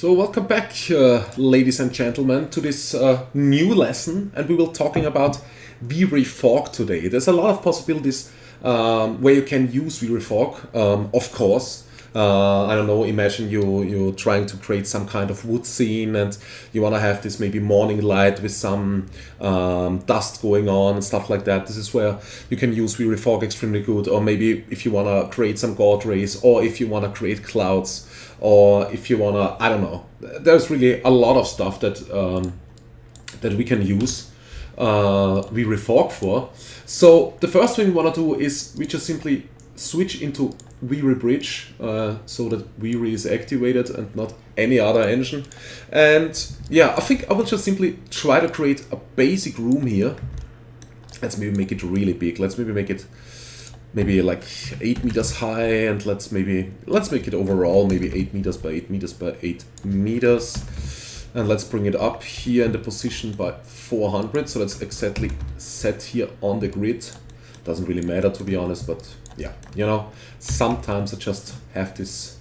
So welcome back, ladies and gentlemen, to this new lesson, and we will talking about VrayFog today. There's a lot of possibilities where you can use VrayFog, of course. I don't know, imagine you're trying to create some kind of wood scene and you want to have this maybe morning light with some dust going on and stuff like that. This is where you can use VrayFog extremely good. Or maybe if you want to create some God rays, or if you want to create clouds, or if you want to, I don't know. There's really a lot of stuff that that we can use VrayFog for. So the first thing we want to do is we just simply switch into VrayBridge so that VRay is activated and not any other engine. And yeah, I think I will just simply try to create a basic room here. Let's maybe make it really big. Let's maybe make it maybe like 8 meters high, and let's make it overall maybe 8 meters by 8 meters by 8 meters. And let's bring it up here in the position by 400. So that's exactly set here on the grid. Doesn't really matter, to be honest, but yeah, you know, sometimes I just have this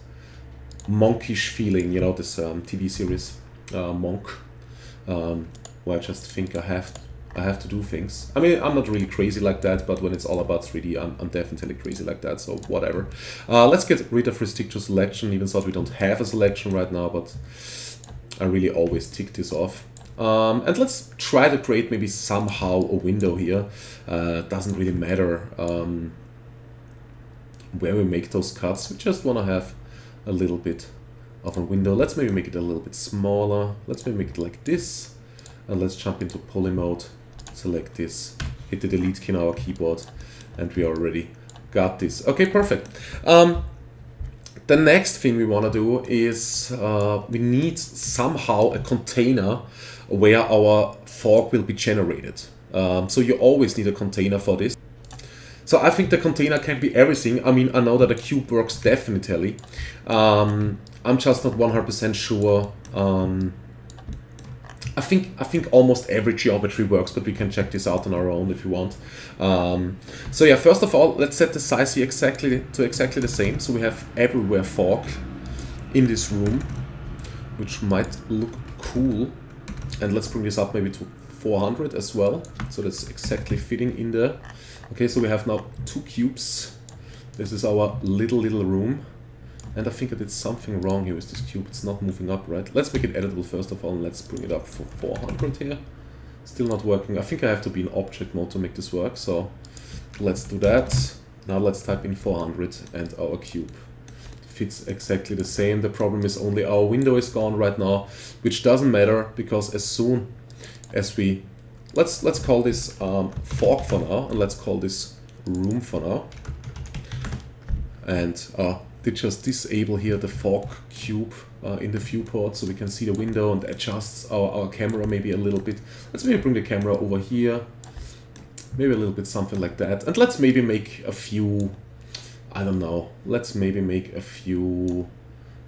monkish feeling, you know, this TV series Monk, where I just think I have to do things. I mean, I'm not really crazy like that, but when it's all about 3D, I'm definitely crazy like that, so whatever. Let's get rid of restrict to selection, even though we don't have a selection right now, but I really always tick this off. And let's try to create maybe somehow a window here. Doesn't really matter where we make those cuts. We just want to have a little bit of a window. Let's maybe make it a little bit smaller. Let's maybe make it like this. And let's jump into poly mode. Select this. Hit the delete key on our keyboard. And we already got this. Okay, perfect. The next thing we want to do is we need somehow a container where our fog will be generated. So you always need a container for this. So I think the container can be everything. I mean, I know that a cube works definitely. I'm just not 100% sure. I think almost every geometry works, but we can check this out on our own if you want. So yeah, first of all, let's set the size here exactly the same. So we have everywhere fog in this room, which might look cool. And let's bring this up maybe to 400 as well. So that's exactly fitting in there. Okay, so we have now 2 cubes. This is our little room. And I think I did something wrong here with this cube. It's not moving up, right? Let's make it editable first of all, and let's bring it up for 400 here. Still not working. I think I have to be in object mode to make this work, so let's do that. Now let's type in 400 and our cube fits exactly the same. The problem is only our window is gone right now, which doesn't matter, because as soon as we... Let's call this fog for now, and let's call this room for now. And did just disable here the fog cube in the viewport, so we can see the window and adjust our camera maybe a little bit. Let's maybe bring the camera over here, maybe a little bit something like that. And let's maybe make a few, I don't know, let's maybe make a few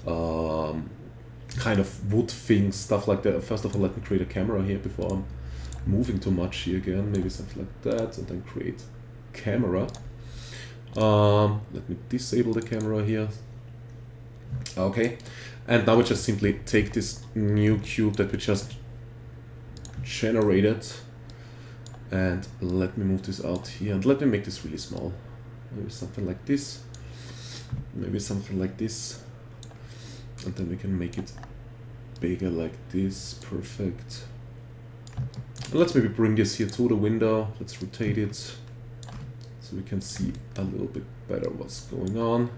kind of wood things, stuff like that. First of all, let me create a camera here before I'm moving too much here again. Maybe something like that, and then create camera. Let me disable the camera here. Okay, and now we just simply take this new cube that we just generated, and let me move this out here, and let me make this really small. Maybe something like this, maybe something like this, and then we can make it bigger like this. Perfect. And let's maybe bring this here to the window. Let's rotate it so we can see a little bit better what's going on.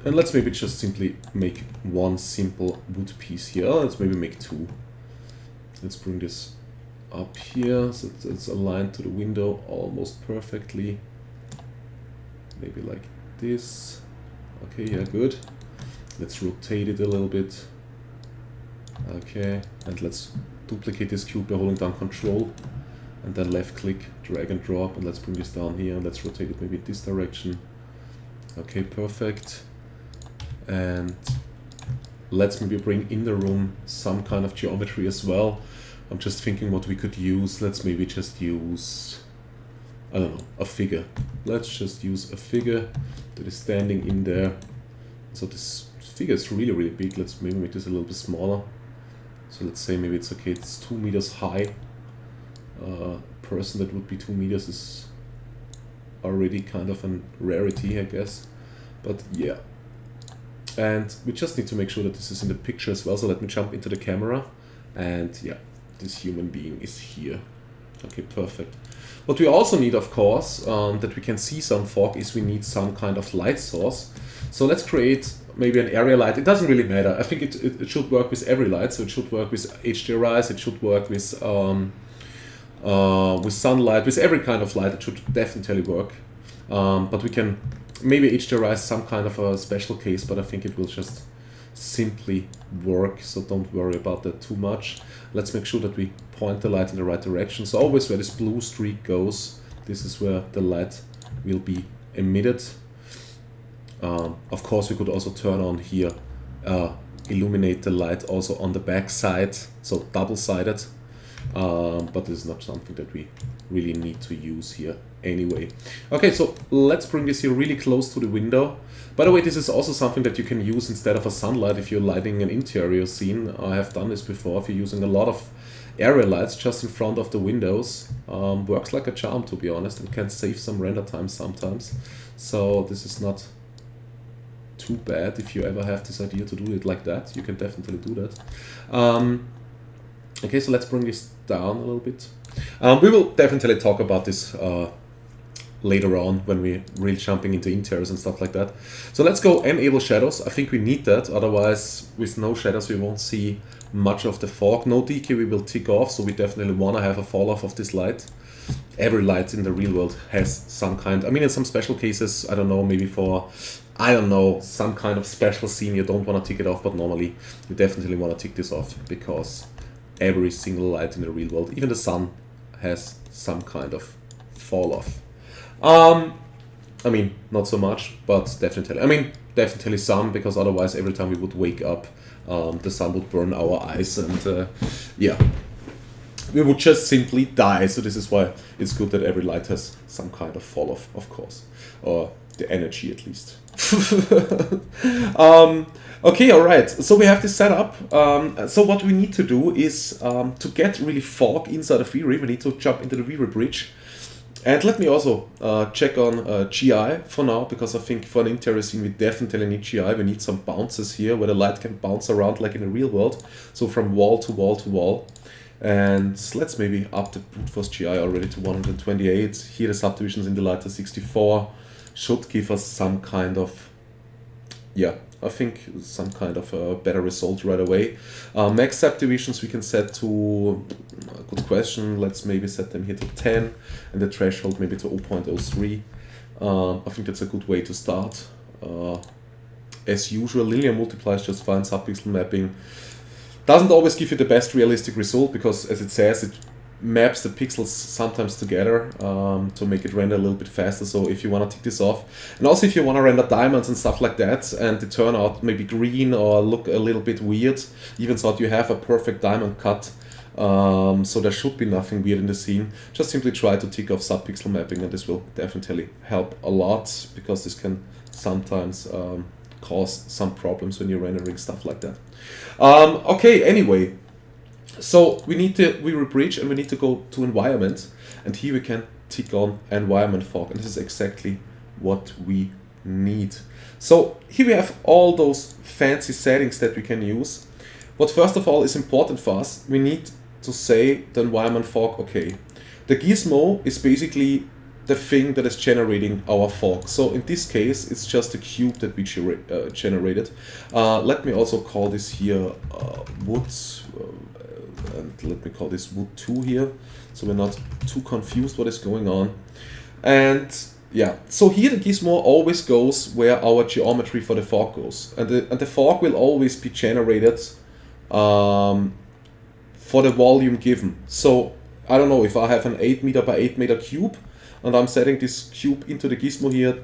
And let's maybe just simply make one simple wood piece here. Let's maybe make 2. Let's bring this up here so it's aligned to the window almost perfectly. Maybe like this. Okay, yeah, good. Let's rotate it a little bit. Okay, and let's duplicate this cube by holding down Control. And then left click, drag and drop, and let's bring this down here, and let's rotate it maybe in this direction. Okay, perfect. And let's maybe bring in the room some kind of geometry as well. I'm just thinking what we could use. Let's maybe just use, I don't know, a figure. Let's just use a figure that is standing in there. So this figure is really, really big. Let's maybe make this a little bit smaller. So let's say maybe it's okay, it's 2 meters high. Person that would be 2 meters is already kind of a rarity, I guess. But yeah. And we just need to make sure that this is in the picture as well. So let me jump into the camera. And yeah, this human being is here. Okay, perfect. What we also need, of course, that we can see some fog is we need some kind of light source. So let's create maybe an area light. It doesn't really matter. I think it should work with every light. So it should work with HDRIs, it should work with sunlight, with every kind of light. It should definitely work. But we can maybe HDRIs some kind of a special case, but I think it will just simply work. So don't worry about that too much. Let's make sure that we point the light in the right direction. So always where this blue streak goes, this is where the light will be emitted. Of course, we could also turn on here, illuminate the light also on the back side, so double-sided. But this is not something that we really need to use here anyway. Okay, so let's bring this here really close to the window. By the way, this is also something that you can use instead of a sunlight if you're lighting an interior scene. I have done this before. If you're using a lot of area lights just in front of the windows, works like a charm, to be honest, and can save some render time sometimes. So this is not too bad if you ever have this idea to do it like that. You can definitely do that. Okay, so let's bring this down a little bit. We will definitely talk about this later on when we're really jumping into interiors and stuff like that. So let's go enable shadows. I think we need that, otherwise with no shadows we won't see much of the fog. No decay we will tick off, so we definitely want to have a fall off of this light. Every light in the real world has some kind, I mean in some special cases, I don't know, maybe for, I don't know, some kind of special scene you don't want to tick it off, but normally you definitely want to tick this off because every single light in the real world, even the sun, has some kind of fall off. I mean, not so much, but definitely. I mean, definitely some, because otherwise every time we would wake up, the sun would burn our eyes and yeah, we would just simply die. So this is why it's good that every light has some kind of fall off, of course, or the energy at least. Okay, alright, so we have this set up. So what we need to do is to get really fog inside of V-Ray, we need to jump into the V-Ray bridge. And let me also check on GI for now, because I think for an interior scene we definitely need GI. We need some bounces here where the light can bounce around like in the real world. So from wall to wall to wall. And let's maybe up the brute force GI already to 128. Here the subdivisions in the light are 64. Should give us some kind of, yeah, I think some kind of a better result right away. Max subdivisions we can set to, good question, let's maybe set them here to 10 and the threshold maybe to 0.03. I think that's a good way to start. As usual, linear multiply is just fine, subpixel mapping doesn't always give you the best realistic result because, as it says, it maps the pixels sometimes together to make it render a little bit faster. So if you want to tick this off, and also if you want to render diamonds and stuff like that and they turn out maybe green or look a little bit weird, even so you have a perfect diamond cut, so there should be nothing weird in the scene, just simply try to tick off subpixel mapping, and this will definitely help a lot because this can sometimes cause some problems when you're rendering stuff like that. Okay, anyway, so we need to rebridge and we need to go to environment, and here we can tick on environment fog, and this is exactly what we need. So here we have all those fancy settings that we can use. What first of all is important for us, we need to say the environment fog, okay. The gizmo is basically the thing that is generating our fog. So in this case, it's just a cube that we generated. Let me also call this here wood, and let me call this wood 2 here, so we're not too confused what is going on. And yeah, so here the gizmo always goes where our geometry for the fog goes, and the fog will always be generated for the volume given. So I don't know, if I have an 8 meter by 8 meter cube and I'm setting this cube into the gizmo here,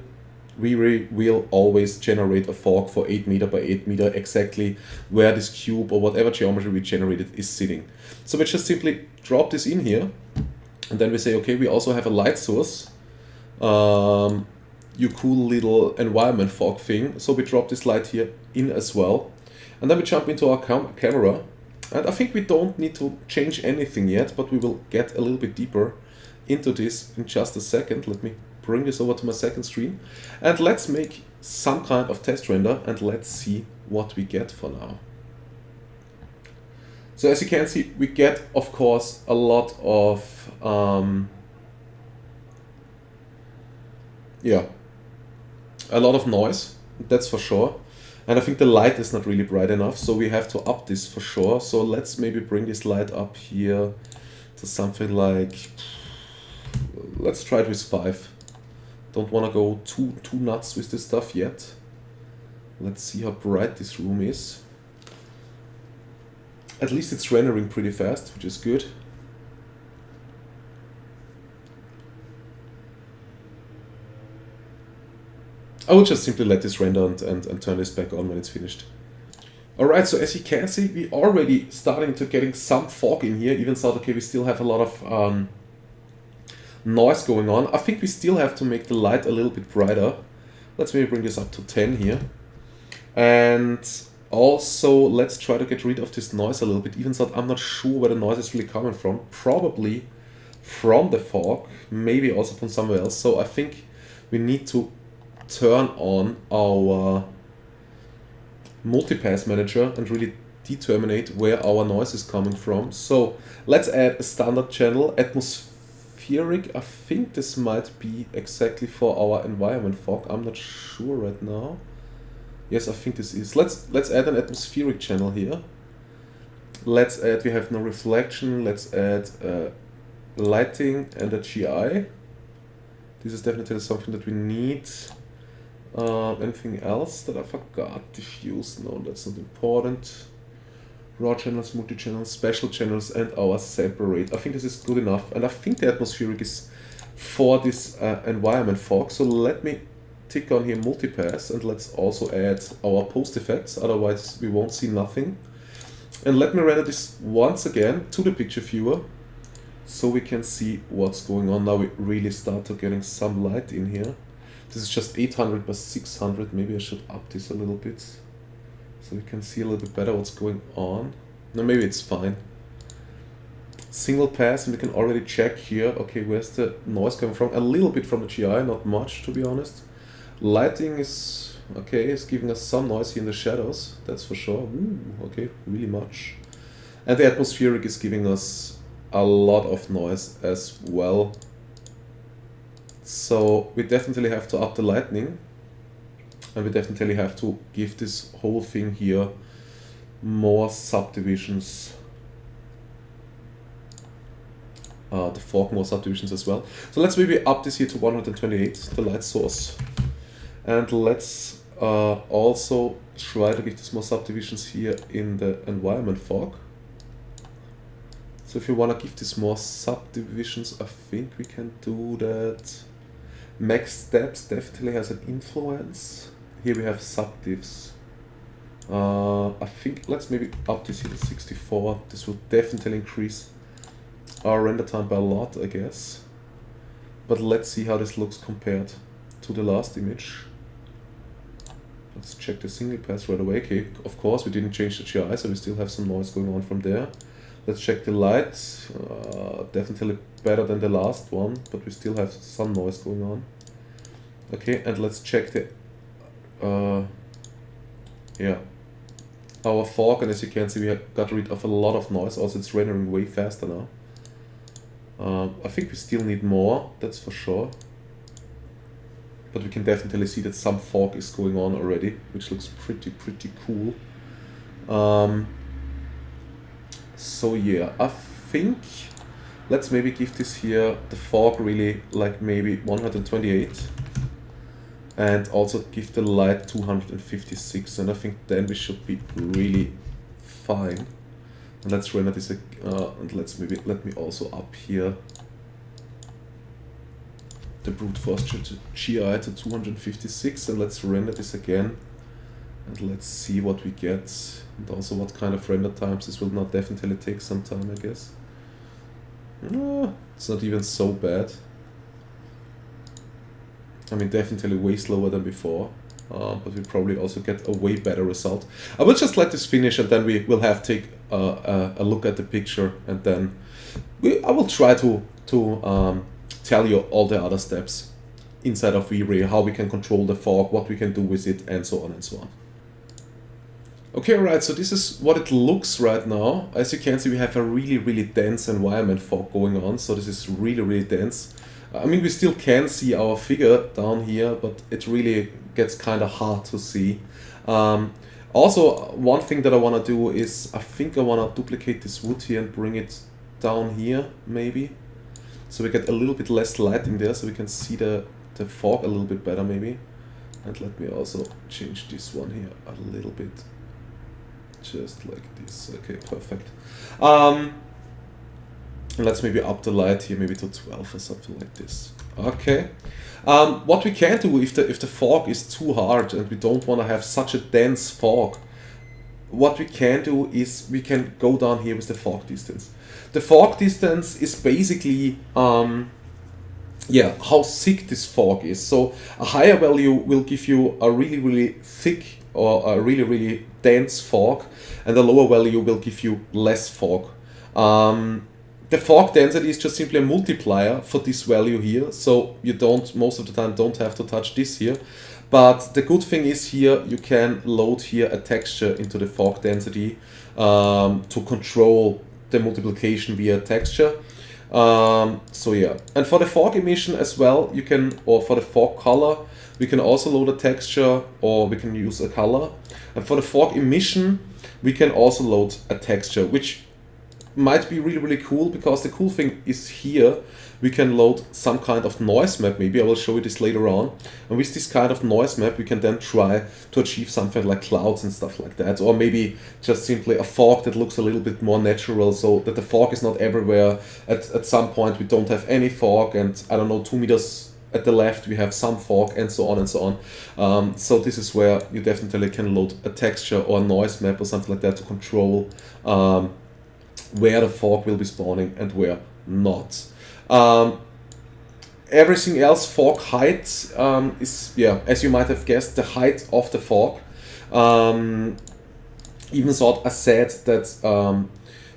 V-Ray will always generate a fog for 8 meter by 8 meter exactly where this cube or whatever geometry we generated is sitting. So we just simply drop this in here, and then we say, okay, we also have a light source. your cool little environment fog thing. So we drop this light here in as well. And then we jump into our camera. And I think we don't need to change anything yet, but we will get a little bit deeper into this in just a second. Let me bring this over to my second screen. And let's make some kind of test render and let's see what we get for now. So as you can see, we get, of course, a lot of a lot of noise, that's for sure. And I think the light is not really bright enough, so we have to up this for sure. So let's maybe bring this light up here to something like, let's try it with 5. Don't want to go too nuts with this stuff yet. Let's see how bright this room is. At least it's rendering pretty fast, which is good. I will just simply let this render and turn this back on when it's finished. Alright, so as you can see, we already starting to getting some fog in here, even though okay, we still have a lot of noise going on. I think we still have to make the light a little bit brighter. Let's maybe bring this up to 10 here. And also, let's try to get rid of this noise a little bit, even though I'm not sure where the noise is really coming from. Probably from the fog, maybe also from somewhere else. So I think we need to turn on our multipass manager and really determine where our noise is coming from. So let's add a standard channel, atmospheric. I think this might be exactly for our environment fog. I'm not sure right now. Yes, I think this is. Let's add an atmospheric channel here. Let's add, we have no reflection. Let's add lighting and a GI. This is definitely something that we need. Anything else that I forgot? Diffuse, no, that's not important. Raw channels, multi-channels, special channels, and our sample rate. I think this is good enough, and I think the atmospheric is for this environment fog. So let me tick on here multipass, and let's also add our post effects, otherwise we won't see nothing. And let me render this once again to the picture viewer, so we can see what's going on. Now we really start to getting some light in here. This is just 800 by 600. Maybe I should up this a little bit so we can see a little bit better what's going on. No, maybe it's fine. Single pass, and we can already check here, okay, where's the noise coming from? A little bit from the GI, not much to be honest. Lighting is okay, it's giving us some noise here in the shadows, that's for sure. Ooh, okay, really much. And the atmospheric is giving us a lot of noise as well. So we definitely have to up the lighting, and we definitely have to give this whole thing here more subdivisions. The fog more subdivisions as well. So let's maybe up this here to 128, the light source. And let's also try to give this more subdivisions here in the environment fog. So if you want to give this more subdivisions, I think we can do that. Max steps definitely has an influence. Here we have subdivs. I think let's maybe up this here to 64. This will definitely increase our render time by a lot, I guess. But let's see how this looks compared to the last image. Let's check the single pass right away. Okay, of course we didn't change the GI, so we still have some noise going on from there. Let's check the light. Definitely better than the last one, but we still have some noise going on. Okay, and let's check the our fog, and as you can see, we have got rid of a lot of noise. Also, it's rendering way faster now. I think we still need more, that's for sure. But we can definitely see that some fog is going on already, which looks pretty cool. So yeah, I think let's maybe give this here the fog really like maybe 128, and also give the light 256, and I think then we should be really fine. And let's render this and let me also up here the brute force GI to 256, and let's render this again, and let's see what we get, and also what kind of render times. This will not definitely take some time, I guess. It's not even so bad. I mean, definitely way slower than before, but we probably also get a way better result. I will just let this finish, and then we will have take a look at the picture, and then I will try to tell you all the other steps inside of V-Ray, how we can control the fog, what we can do with it, and so on and so on. Okay, alright, so this is what it looks right now. As you can see, we have a really dense environment fog going on, so this is really dense. I mean, we still can see our figure down here, but it really gets kind of hard to see. Also, one thing that I want to do is, I think I want to duplicate this wood here and bring it down here, maybe. So we get a little bit less light in there, so we can see the fog a little bit better, maybe. And let me also change this one here a little bit. Just like this. Okay, perfect. Let's maybe up the light here, maybe to 12 or something like this. Okay. What we can do if the fog is too hard and we don't want to have such a dense fog, what we can do is we can go down here with the fog distance. The fog distance is basically how thick this fog is. So a higher value will give you a really thick or a really dense fog, and a lower value will give you less fog. The fog density is just simply a multiplier for this value here, so you most of the time don't have to touch this here. But the good thing is here you can load here a texture into the fog density to control the multiplication via texture. So yeah, and for the fog emission as well, you can, or for the fog color, we can also load a texture, or we can use a color. And for the fog emission, we can also load a texture, which might be really cool, because the cool thing is here we can load some kind of noise map. Maybe I will show you this later on, and with this kind of noise map we can then try to achieve something like clouds and stuff like that, or maybe just simply a fog that looks a little bit more natural, so that the fog is not everywhere. At some point we don't have any fog, and I don't know, 2 meters at the left we have some fog, and so on and so on. So this is where you definitely can load a texture or a noise map or something like that to control where the fog will be spawning and where not. Everything else, fog height, is, as you might have guessed, the height of the fog. Even though I said that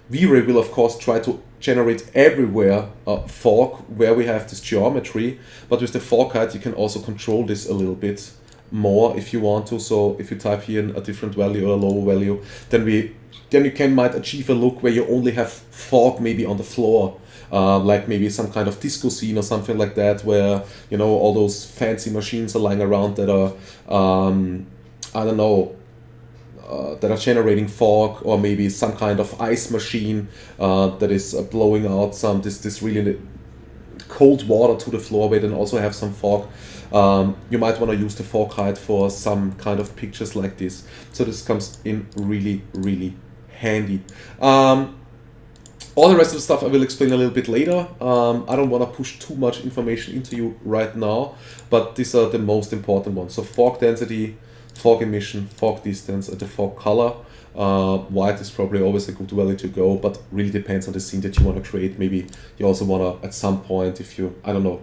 V-Ray will of course try to generate everywhere fog where we have this geometry, but with the fog height you can also control this a little bit more if you want to. So if you type here in a different value or a lower value, then you might achieve a look where you only have fog maybe on the floor, like maybe some kind of disco scene or something like that, where, you know, all those fancy machines are lying around that are, I don't know, that are generating fog, or maybe some kind of ice machine that is blowing out this really cold water to the floor, where then also have some fog. You might want to use the fog height for some kind of pictures like this. So this comes in really handy. All the rest of the stuff I will explain a little bit later. I don't want to push too much information into you right now, but these are the most important ones. So fog density, fog emission, fog distance, and the fog color. White is probably always a good value to go, but really depends on the scene that you want to create. Maybe you also want to, at some point, if you, I don't know,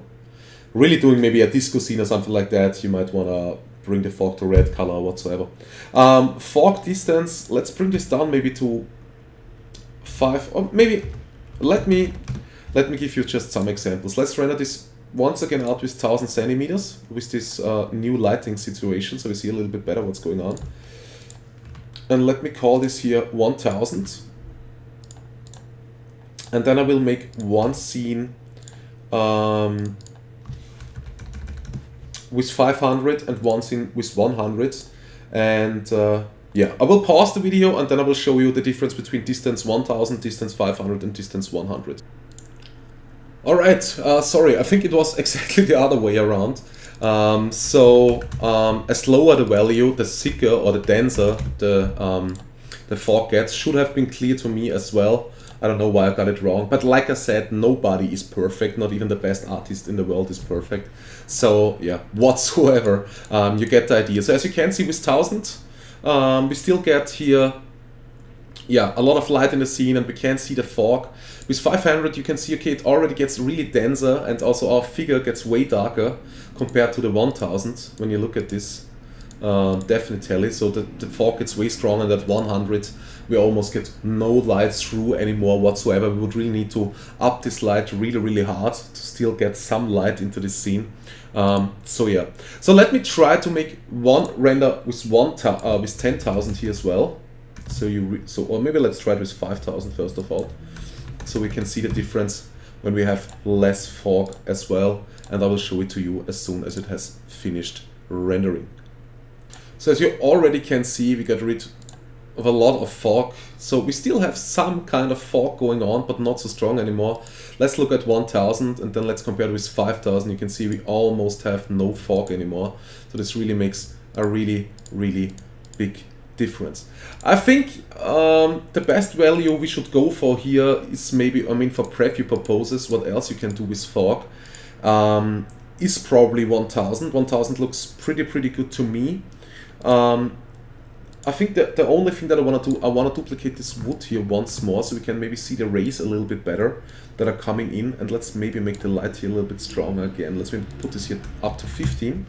really doing maybe a disco scene or something like that, you might want to bring the fog to red color or whatsoever. Fog distance, let's bring this down maybe to 5, or maybe let me give you just some examples. Let's render this once again out with 1000 centimeters with this new lighting situation, so we see a little bit better what's going on. And let me call this here 1000, and then I will make one scene with 500 and one scene with 100, and I will pause the video and then I will show you the difference between distance 1000, distance 500 and distance 100. Alright, sorry, I think it was exactly the other way around. As lower the value, the thicker or the denser the fog gets. Should have been clear to me as well. I don't know why I got it wrong, but like I said, nobody is perfect, not even the best artist in the world is perfect. So yeah, whatsoever, you get the idea. So as you can see with 1000, we still get here yeah, a lot of light in the scene, and we can see the fog. With 500 you can see, okay, it already gets really denser, and also our figure gets way darker compared to the 1000 when you look at this. Definitely, so the fog gets way stronger, and at 100 we almost get no light through anymore whatsoever. We would really need to up this light really hard to still get some light into this scene. So yeah, so let me try to make one render with 10,000 here as well. So or maybe let's try it with 5,000 first of all, so we can see the difference when we have less fog as well, and I will show it to you as soon as it has finished rendering. So as you already can see, we got rid of a lot of fog, so we still have some kind of fog going on, but not so strong anymore. Let's look at 1000 and then let's compare it with 5000. You can see we almost have no fog anymore, so this really makes a really big difference. I think the best value we should go for here is maybe, I mean, for preview purposes, what else you can do with fog is probably 1000. 1000 looks pretty good to me. I think that the only thing that I want to do, I want to duplicate this wood here once more, so we can maybe see the rays a little bit better that are coming in, and let's maybe make the light here a little bit stronger again. Let's maybe put this here up to 15.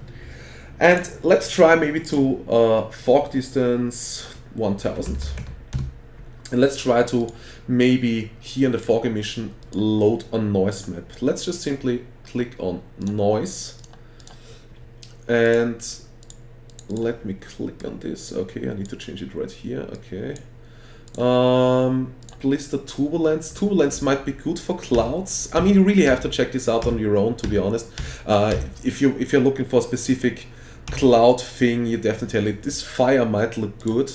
And let's try maybe to fog distance 1000. And let's try to maybe here in the fog emission load a noise map. Let's just simply click on noise. And let me click on this. Okay, I need to change it right here. Okay. Blister turbulence. Turbulence might be good for clouds. I mean, you really have to check this out on your own, to be honest. If you're looking for a specific cloud thing, you definitely, this fire might look good.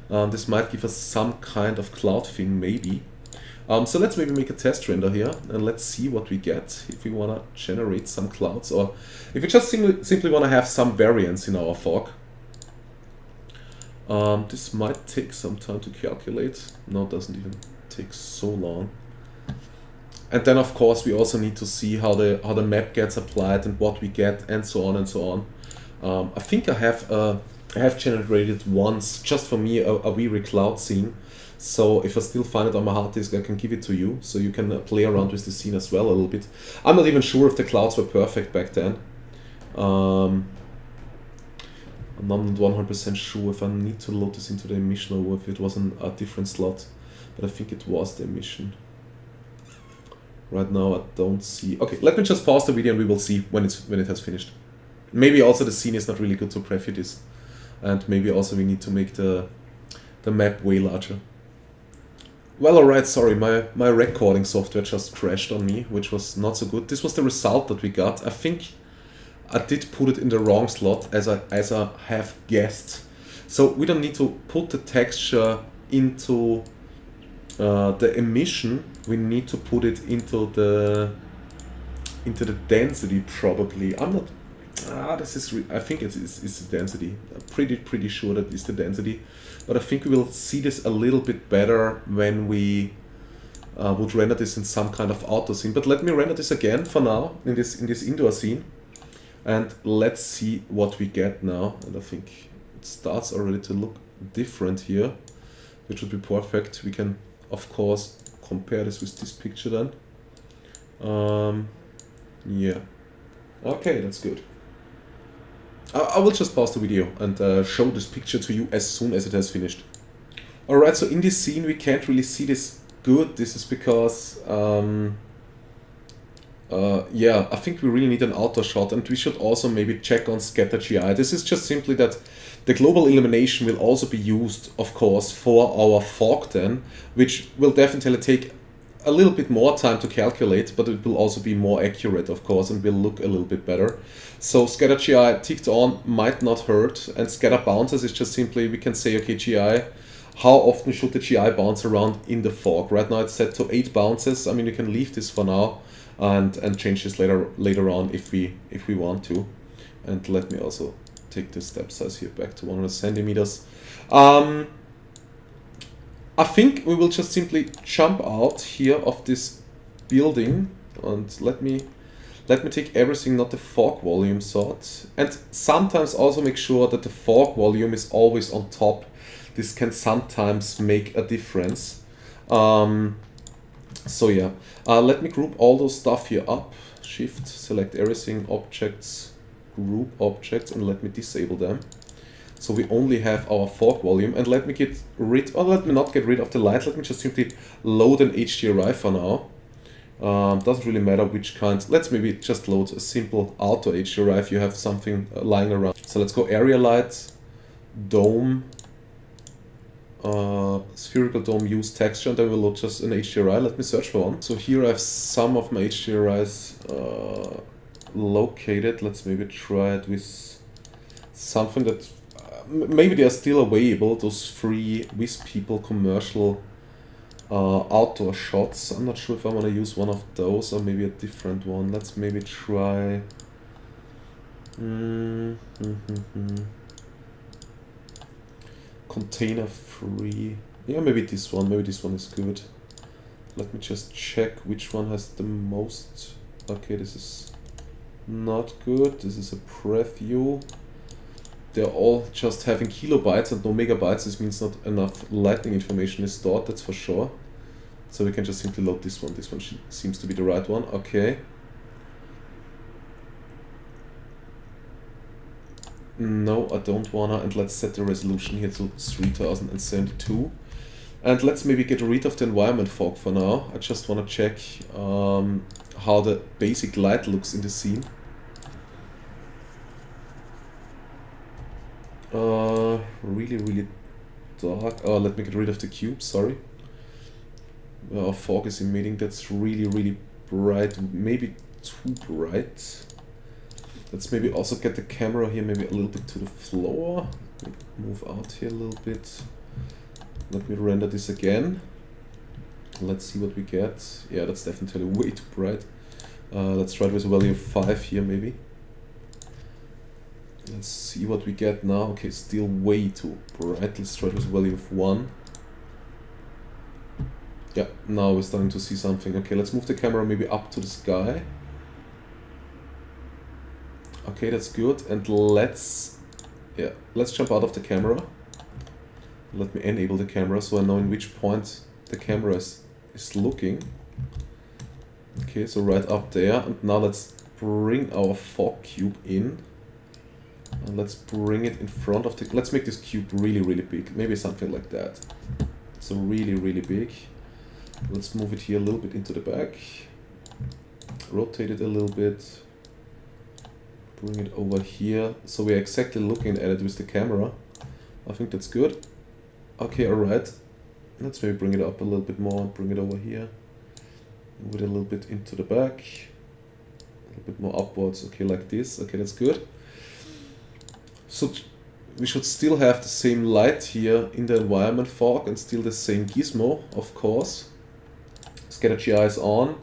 This might give us some kind of cloud thing, maybe. So let's maybe make a test render here, and let's see what we get if we want to generate some clouds, or if we just simply want to have some variance in our fog. This might take some time to calculate. No, it doesn't even take so long. And then of course we also need to see how the map gets applied and what we get, and so on and so on. I think I have generated once just for me a V-Ray cloud scene. So if I still find it on my hard disk, I can give it to you, so you can play around with the scene as well a little bit. I'm not even sure if the clouds were perfect back then. I'm not 100% sure if I need to load this into the emission or if it was a different slot, but I think it was the emission. Right now I don't see. Okay, let me just pause the video and we will see when it has finished. Maybe also the scene is not really good to preview this, and maybe also we need to make the map way larger. Well, alright, sorry, my recording software just crashed on me, which was not so good. This was the result that we got. I think I did put it in the wrong slot, as I have guessed. So we don't need to put the texture into the emission. We need to put it into the density, probably. I'm not. I think it's the density. I'm pretty sure that it's the density, but I think we will see this a little bit better when we would render this in some kind of outdoor scene. But let me render this again for now in this indoor scene, and let's see what we get now. And I think it starts already to look different here, which would be perfect. We can of course compare this with this picture then. Yeah. Okay, that's good. I will just pause the video and show this picture to you as soon as it has finished. Alright, so in this scene we can't really see this good. This is because, yeah, I think we really need an outdoor shot, and we should also maybe check on scatter GI. This is just simply that the global illumination will also be used, of course, for our fog then, which will definitely take a little bit more time to calculate, but it will also be more accurate, of course, and will look a little bit better. So scatter GI ticked on might not hurt, and scatter bounces is just simply, we can say, okay, GI, how often should the GI bounce around in the fog? Right now it's set to 8 bounces. I mean, you can leave this for now and change this later on if we want to. And let me also take the step size here back to 100 centimeters. I think we will just simply jump out here of this building, and let me take everything, not the fog volume sort, and sometimes also make sure that the fog volume is always on top. this can sometimes make a difference. So yeah, let me group all those stuff here up. Shift, select everything, objects, group objects, and let me disable them. So we only have our fog volume, and let me get rid, or let me not get rid of the light, let me just simply load an HDRI for now. Doesn't really matter which kind. Let's maybe just load a simple auto HDRI if you have something lying around. So let's go area light, dome, spherical dome, use texture, and then we'll load just an HDRI. Let me search for one. So here I have some of my HDRIs located. Let's maybe try it with something that maybe they are still available, those free with people commercial outdoor shots. I'm not sure if I want to use one of those or maybe a different one. Let's maybe try container free. Yeah, maybe this one is good. Let me just check which one has the most. Okay, this is not good. This is a preview. They're all just having kilobytes and no megabytes. This means not enough lightning information is stored, that's for sure. So we can just simply load this one. This one seems to be the right one. Okay. No, I don't wanna. And let's set the resolution here to 3072. And let's maybe get rid of the environment fog for now. I just wanna check how the basic light looks in the scene. Really dark. Oh, let me get rid of the cube, sorry. Fog is emitting, that's really bright, maybe too bright. Let's maybe also get the camera here maybe a little bit to the floor. Move out here a little bit. Let me render this again. Let's see what we get. Yeah, that's definitely way too bright. Let's try it with a value of 5 here maybe. Let's see what we get now. Okay, still way too bright. Let's try it with a value of 1. Yeah, now we're starting to see something. Okay, let's move the camera maybe up to the sky. Okay, that's good. And let's jump out of the camera. Let me enable the camera so I know in which point the camera is looking. Okay, so right up there. And now let's bring our fog cube in. And let's bring it in front of the... Let's make this cube really big. Maybe something like that. So really big. Let's move it here a little bit into the back. Rotate it a little bit. Bring it over here. So we're exactly looking at it with the camera. I think that's good. Okay, alright. Let's maybe bring it up a little bit more. Bring it over here. Move it a little bit into the back. A little bit more upwards. Okay, like this. Okay, that's good. So we should still have the same light here in the environment fog and still the same gizmo, of course. Scatter GI is on.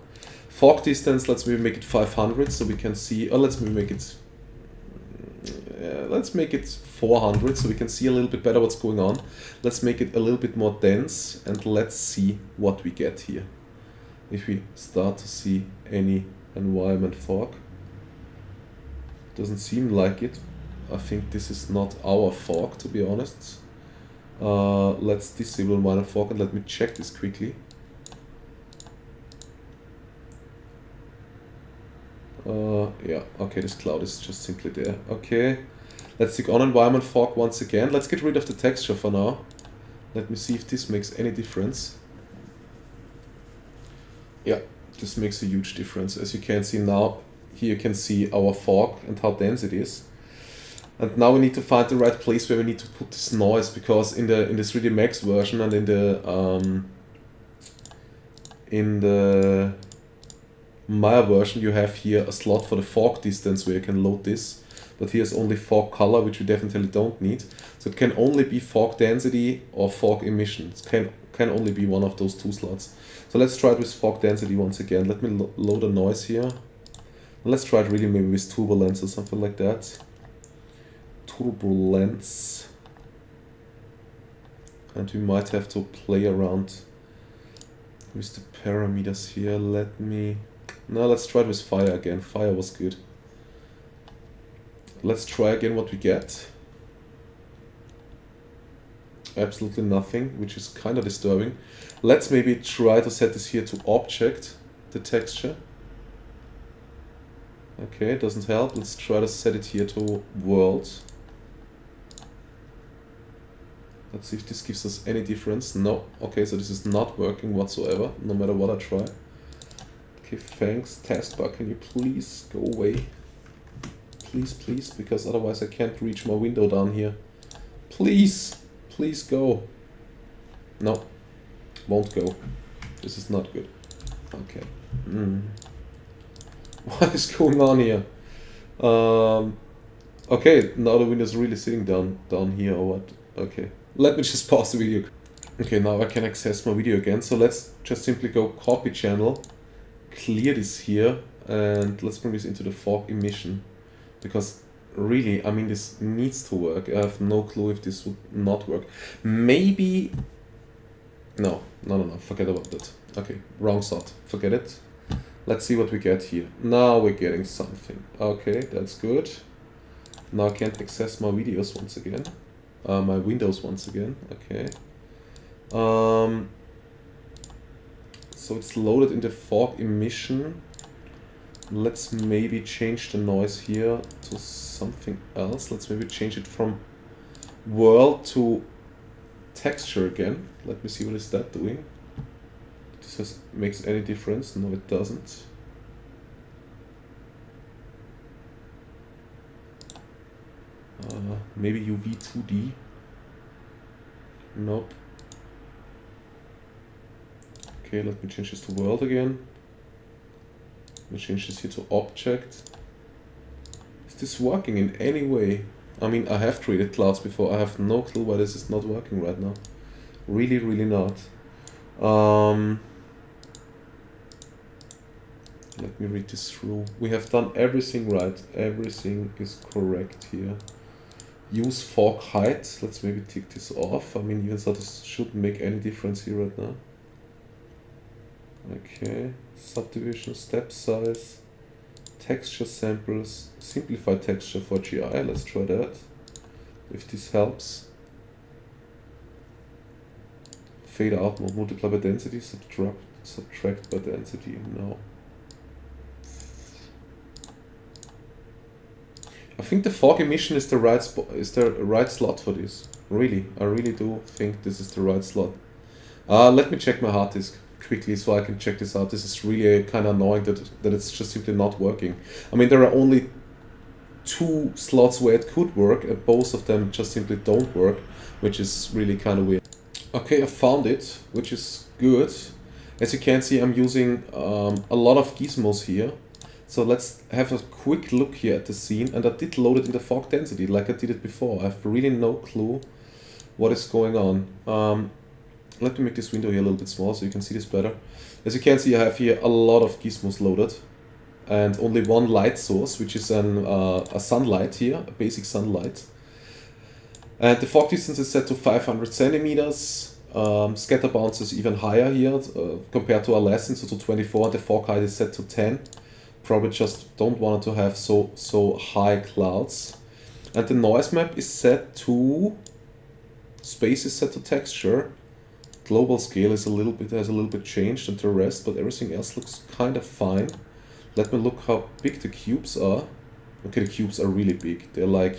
Fog distance, let's maybe make it 500 so we can see, or let's maybe make it, let's make it 400 so we can see a little bit better what's going on. Let's make it a little bit more dense and let's see what we get here. If we start to see any environment fog. Doesn't seem like it. I think this is not our fog, to be honest. Let's disable environment fog and let me check this quickly. Yeah, okay, this cloud is just simply there. Okay, let's click on environment fog once again. Let's get rid of the texture for now. Let me see if this makes any difference. Yeah, this makes a huge difference. As you can see now, here you can see our fog and how dense it is. And now we need to find the right place where we need to put this noise, because in the 3D Max version and in the Maya version you have here a slot for the fog distance where you can load this, but here's only fog color, which we definitely don't need. So it can only be fog density or fog emissions. Can only be one of those two slots. So let's try it with fog density once again. Let me load a noise here. Let's try it really maybe with turbulence or something like that. Turbulence. And we might have to play around with the parameters here. Let's try it with fire again. Fire was good. Let's try again what we get. Absolutely nothing, which is kind of disturbing. Let's maybe try to set this here to object, the texture. Okay, it doesn't help. Let's try to set it here to world. Let's see if this gives us any difference. No. Okay, so this is not working whatsoever, no matter what I try. Okay, thanks. Taskbar, can you please go away? Please, please, because otherwise I can't reach my window down here. Please, please go. No, won't go. This is not good. Okay. What is going on here? Okay, now the window's really sitting down here or what? Okay. Let me just pause the video. Okay, now I can access my video again. So let's just simply go copy channel, clear this here, and let's bring this into the fog emission. Because really, I mean, this needs to work. I have no clue if this would not work. Maybe... No, forget about that. Okay, wrong thought. Forget it. Let's see what we get here. Now we're getting something. Okay, that's good. Now I can't access my videos once again. My windows once again. Okay. So it's loaded in the fog emission. Let's maybe change the noise here to something else. Let's maybe change it from world to texture again. Let me see what is that doing. This makes any difference? No, it doesn't. Maybe UV2D. Nope. Okay, let me change this to world again. Let me change this here to object. Is this working in any way? I mean, I have treated clouds before. I have no clue why this is not working right now. Really, really not. Let me read this through. We have done everything right. Everything is correct here. Use fog height. Let's maybe tick this off. I mean, even so, this shouldn't make any difference here right now. Okay. Subdivision, step size, texture samples, simplify texture for GI. Let's try that. If this helps. Fade out mode, multiply by density, subtract by density. No. I think the fog emission is the right slot for this. Really, I really do think this is the right slot. Let me check my hard disk quickly so I can check this out. This is really kind of annoying that it's just simply not working. I mean, there are only 2 slots where it could work, and both of them just simply don't work, which is really kind of weird. Okay, I found it, which is good. As you can see, I'm using a lot of gizmos here. So let's have a quick look here at the scene, and I did load it in the fog density like I did it before. I have really no clue what is going on. Let me make this window here a little bit smaller so you can see this better. As you can see, I have here a lot of gizmos loaded and only one light source, which is a sunlight here, a basic sunlight. And the fog distance is set to 500 centimeters. Scatter bounce is even higher here compared to our last scene, so to 24. The fog height is set to 10. Probably just don't want to have so high clouds. And the noise map is set to... Space is set to texture. Global scale is has a little bit changed and the rest, but everything else looks kind of fine. Let me look how big the cubes are. Okay, the cubes are really big. They're like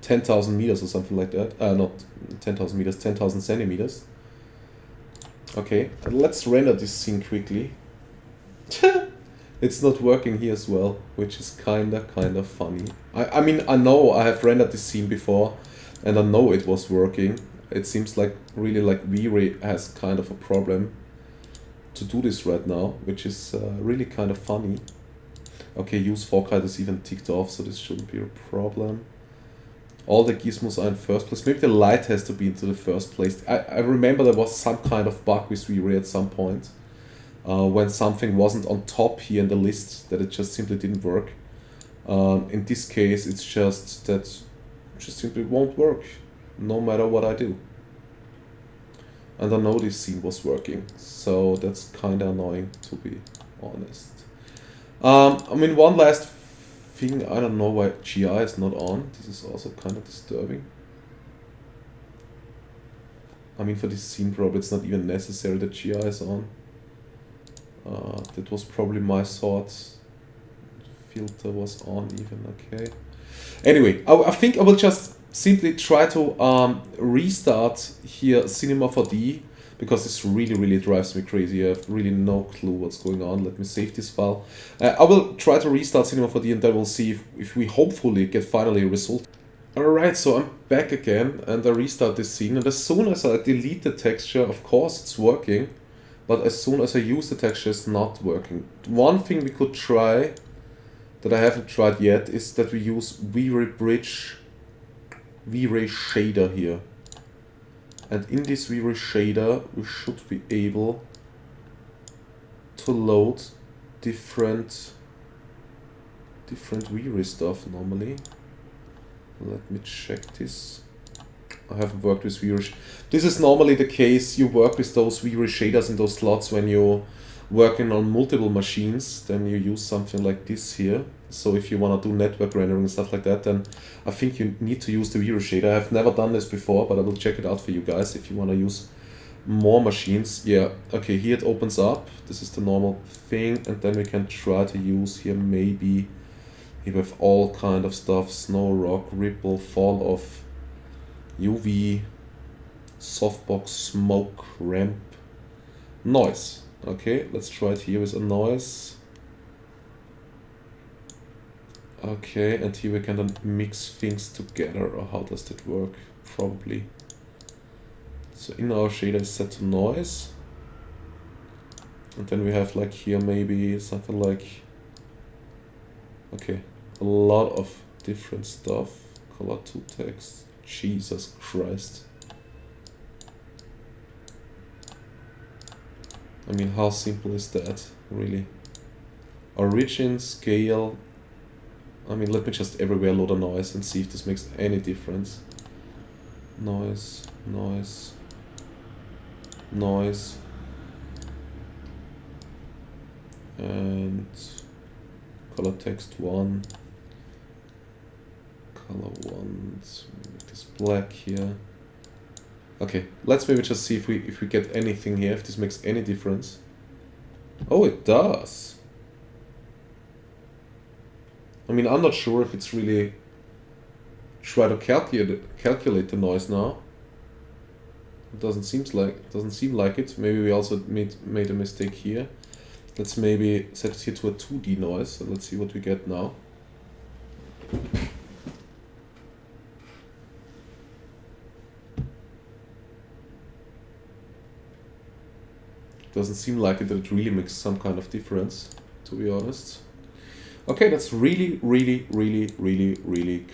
10,000 meters or something like that. Not 10,000 meters, 10,000 centimeters. Okay, and let's render this scene quickly. It's not working here as well, which is kind of funny. I mean, I know I have rendered this scene before, and I know it was working. It seems like really like V-Ray has kind of a problem to do this right now, which is really kind of funny. Okay, use fog height is even ticked off, so this shouldn't be a problem. All the gizmos are in first place. Maybe the light has to be into the first place. I remember there was some kind of bug with V-Ray at some point. When something wasn't on top here in the list, that it just simply didn't work. In this case, it's just that it just simply won't work, no matter what I do. And I know this scene was working, so that's kind of annoying, to be honest. I mean, one last thing, I don't know why GI is not on. This is also kind of disturbing. I mean, for this scene probably it's not even necessary that GI is on. That was probably my thought. Filter was on even, okay. Anyway, I think I will just simply try to restart here Cinema 4D, because this really drives me crazy. I have really no clue what's going on. Let me save this file. I will try to restart Cinema 4D and then we'll see if we hopefully get finally a result. Alright, so I'm back again and I restart this scene, and as soon as I delete the texture, of course it's working, but as soon as I use the texture it's not working. One thing we could try that I haven't tried yet is that we use V-Ray shader here. And in this V-Ray shader we should be able to load different V-Ray stuff normally. Let me check this. I haven't worked with V-Ray. This is normally the case. You work with those V-Ray shaders in those slots when you're working on multiple machines. Then you use something like this here. So if you want to do network rendering and stuff like that, then I think you need to use the V-Ray shader. I've never done this before, but I will check it out for you guys if you want to use more machines. Yeah, okay, here it opens up. This is the normal thing, and then we can try to use here maybe you have all kind of stuff: snow, rock, ripple, fall off, UV, softbox, smoke, ramp, noise. Okay, let's try it here with a noise. Okay, and here we can then mix things together, or how does that work? Probably. So in our shader is set to noise. And then we have like here maybe something like, okay, a lot of different stuff. Color to text. Jesus Christ. I mean, how simple is that, really? Origin, scale. I mean, let me just everywhere load a noise and see if this makes any difference. Noise, noise, noise. And color text 1. Color 1, so make this black here. Okay, let's maybe just see if we get anything here, if this makes any difference. Oh, it does. I mean, I'm not sure if it's really try to calculate the noise now. It doesn't seem like it. Maybe we also made a mistake here. Let's maybe set it here to a 2D noise. So let's see what we get now. Doesn't seem like it that it really makes some kind of difference, to be honest. Okay, that's really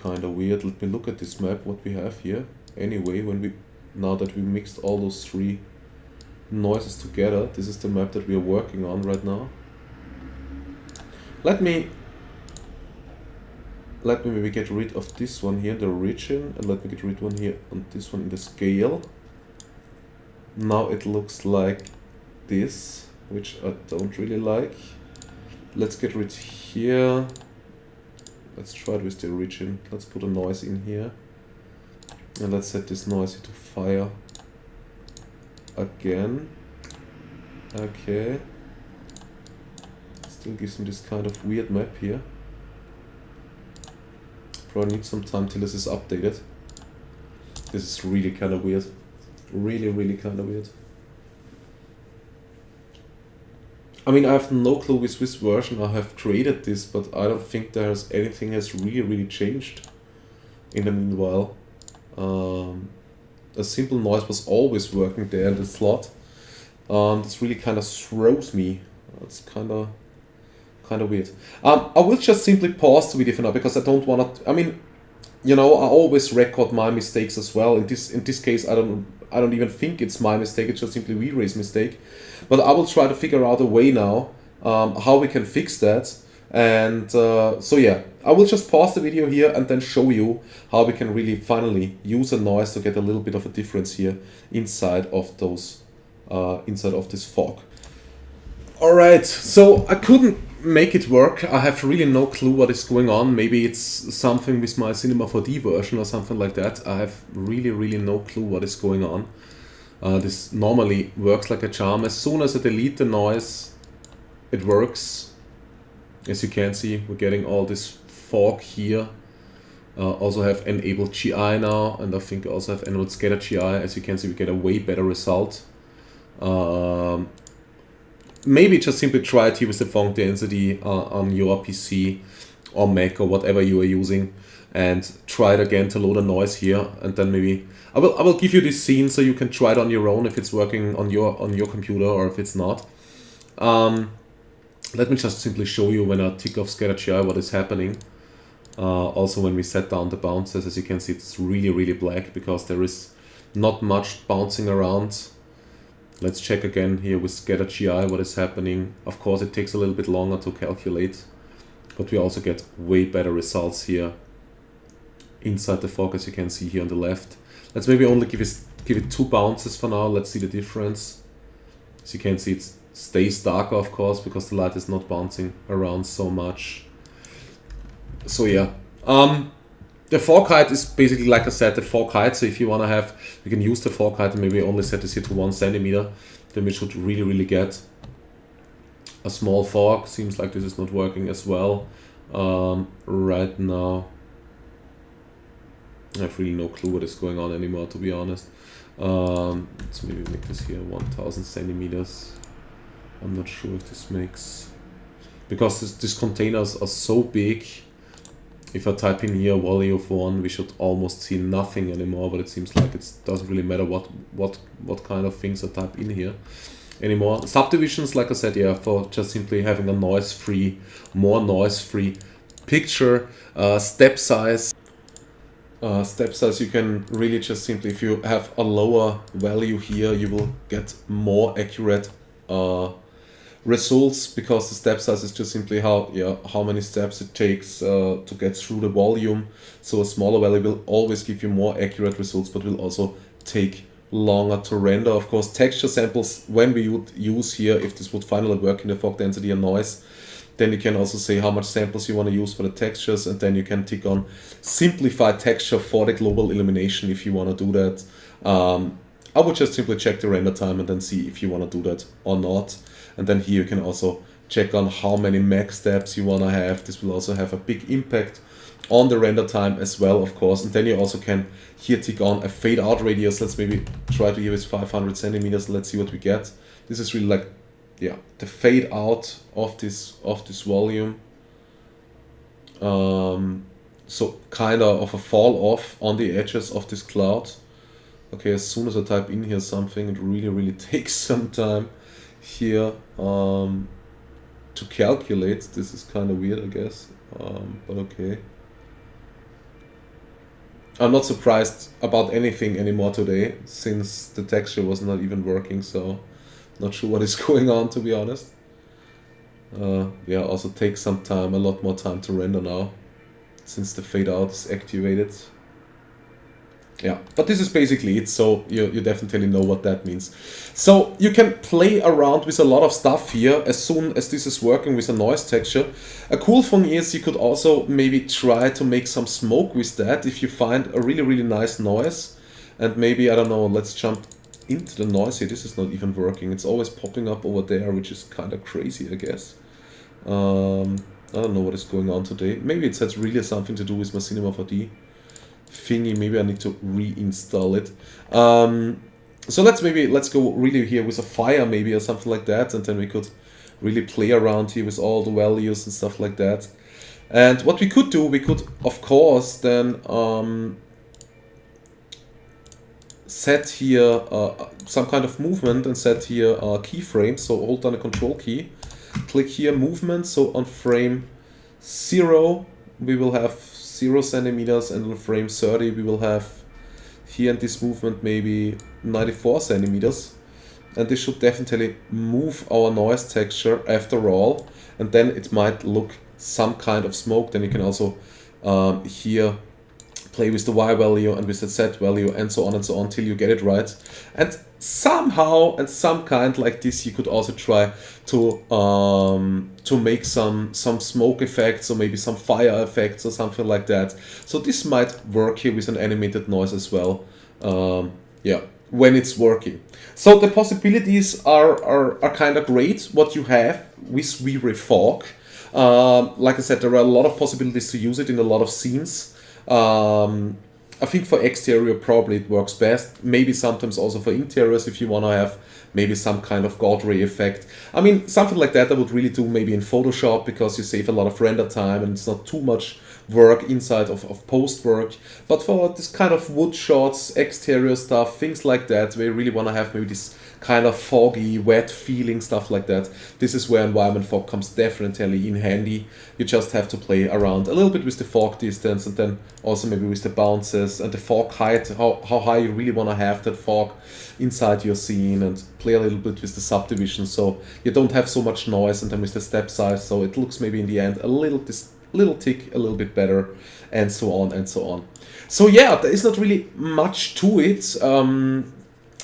kind of weird. Let me look at this map, what we have here. Anyway, now that we mixed all those three noises together, this is the map that we are working on right now. Let me maybe get rid of this one here, the origin, and let me get rid of one here on this one in the scale. Now it looks like this, which I don't really like. Let's get rid here. Let's try it with the origin. Let's put a noise in here. And let's set this noise to fire again. Okay. Still gives me this kind of weird map here. Probably need some time till this is updated. This is really kind of weird. Really kind of weird. I mean, I have no clue with which version I have created this, but I don't think there's anything has really changed in the meanwhile. A simple noise was always working there in the slot. This really kind of throws me. It's kind of weird. I will just simply pause the video for now because I don't want to. I mean, you know, I always record my mistakes as well. In this case, I don't even think it's my mistake. It's just simply V-Ray's mistake. But I will try to figure out a way now how we can fix that. And so yeah, I will just pause the video here and then show you how we can really finally use a noise to get a little bit of a difference here inside of those inside of this fog. All right, so I couldn't make it work. I have really no clue what is going on. Maybe it's something with my Cinema 4D version or something like that. I have really no clue what is going on. This normally works like a charm. As soon as I delete the noise, it works. As you can see, we're getting all this fog here. Also have enabled GI now, and I think I also have enabled scatter GI. As you can see, we get a way better result. Maybe just simply try it here with the fog density on your PC or Mac or whatever you are using, and try it again to load a noise here, and then maybe I will give you this scene so you can try it on your own if it's working on your computer or if it's not. Let me just simply show you when I tick off scatter GI what is happening. Also when we set down the bounces, as you can see, it's really black because there is not much bouncing around. Let's check again here with scatter GI what is happening. Of course it takes a little bit longer to calculate, but we also get way better results here inside the fog, as you can see here on the left. Let's maybe only give it 2 bounces for now. Let's see the difference. As you can see, it stays darker, of course, because the light is not bouncing around so much. So yeah, the fog height is basically, like I said, the fog height. So if you want to have, you can use the fog height and maybe only set this here to 1 centimeter. Then we should really get a small fog. Seems like this is not working as well right now. I have really no clue what is going on anymore, to be honest. Let's maybe make this here 1000 centimeters. I'm not sure if this makes, because these containers are so big. If I type in here value of 1, we should almost see nothing anymore, but it seems like it doesn't really matter what kind of things I type in here anymore. Subdivisions, like I said, yeah, for just simply having a noise-free, more noise-free picture. Step size. Step size, you can really just simply, if you have a lower value here, you will get more accurate results, because the step size is just simply how many steps it takes to get through the volume. So a smaller value will always give you more accurate results, but will also take longer to render. Of course, texture samples, when we would use here, if this would finally work in the fog density and noise, then you can also say how much samples you want to use for the textures, and then you can tick on simplify texture for the global illumination if you want to do that. I would just simply check the render time and then see if you want to do that or not. And then here you can also check on how many max steps you want to have. This will also have a big impact on the render time as well, of course. And then you also can here tick on a fade out radius. Let's maybe try to use 500 centimeters. Let's see what we get. This is really like, yeah, the fade out of this volume. So kind of a fall off on the edges of this cloud. Okay, as soon as I type in here something, it really takes some time here to calculate. This is kind of weird, I guess, but okay. I'm not surprised about anything anymore today, since the texture was not even working, so not sure what is going on, to be honest. Yeah, also takes some time, a lot more time to render now, since the fade out is activated. Yeah, but this is basically it, so you definitely know what that means. So you can play around with a lot of stuff here as soon as this is working with a noise texture. A cool thing is you could also maybe try to make some smoke with that if you find a really nice noise. And maybe, I don't know, let's jump into the noise here. This is not even working. It's always popping up over there, which is kind of crazy, I guess. I don't know what is going on today. Maybe it has really something to do with my Cinema 4D thingy. Maybe I need to reinstall it. So let's go really here with a fire maybe or something like that, and then we could really play around here with all the values and stuff like that. And what we could do, we could of course then set here some kind of movement and set here keyframes. So hold down the control key, click here movement. So on frame 0 we will have 0 centimeters, and on frame 30 we will have here in this movement maybe 94 centimeters. And this should definitely move our noise texture after all, and then it might look some kind of smoke. Then you can also here play with the Y value and with the Z value and so on till you get it right. And somehow and some kind like this you could also try to make some smoke effects, or maybe some fire effects or something like that. So this might work here with an animated noise as well. Yeah, when it's working. So the possibilities are kind of great what you have with VrayFog. Like I said, there are a lot of possibilities to use it in a lot of scenes. I think for exterior probably it works best. Maybe sometimes also for interiors if you want to have maybe some kind of God ray effect. I mean, something like that I would really do maybe in Photoshop, because you save a lot of render time and it's not too much work inside of post work. But for this kind of wood shots, exterior stuff, things like that, where you really want to have maybe this kind of foggy, wet feeling, stuff like that, this is where environment fog comes definitely in handy. You just have to play around a little bit with the fog distance, and then also maybe with the bounces and the fog height, how high you really want to have that fog inside your scene, and play a little bit with the subdivision so you don't have so much noise, and then with the step size so it looks maybe in the end a little tick a little bit better, and so on and so on. So yeah, there is not really much to it.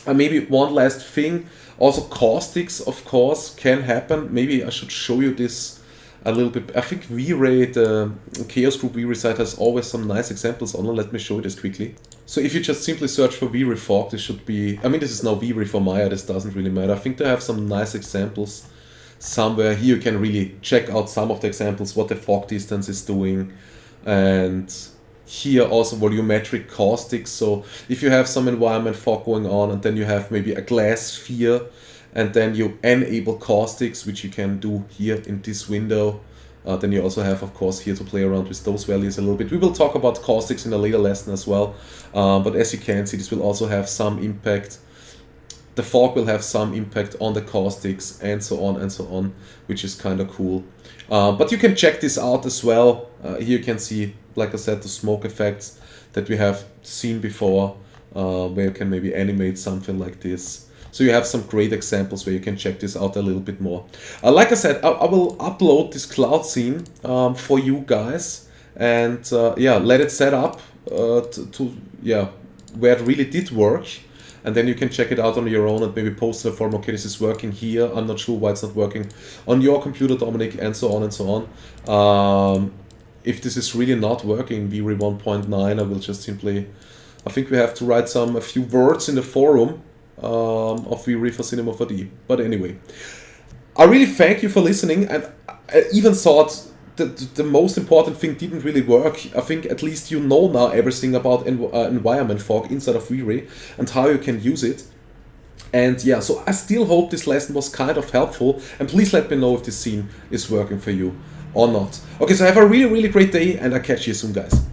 Maybe one last thing, also caustics of course can happen. Maybe I should show you this a little bit. I think V-Ray, the Chaos Group V-Ray site, has always some nice examples on it. Let me show you this quickly. So if you just simply search for VrayFog, this should be, I mean this is now V-Ray for Maya, this doesn't really matter. I think they have some nice examples somewhere. Here you can really check out some of the examples, what the fog distance is doing, and here also volumetric caustics. So if you have some environment fog going on and then you have maybe a glass sphere, and then you enable caustics, which you can do here in this window, then you also have of course here to play around with those values a little bit. We will talk about caustics in a later lesson as well, but as you can see, this will also have some impact. The fog will have some impact on the caustics, and so on, which is kind of cool. But you can check this out as well. Here you can see, like I said, the smoke effects that we have seen before, where you can maybe animate something like this. So you have some great examples where you can check this out a little bit more. Like I said, I will upload this cloud scene for you guys, and yeah, let it set up to where it really did work. And then you can check it out on your own and maybe post in the forum, okay, this is working here, I'm not sure why it's not working on your computer, Dominic, and so on and so on. If this is really not working, V-Ray 1.9, I will just simply, I think we have to write a few words in the forum of V-Ray for Cinema 4D. But anyway, I really thank you for listening, and I even thought the most important thing didn't really work. I think at least you know now everything about environment fog inside of V-Ray and how you can use it. And yeah, so I still hope this lesson was kind of helpful, and please let me know if this scene is working for you or not. Okay, so have a really great day, and I'll catch you soon, guys.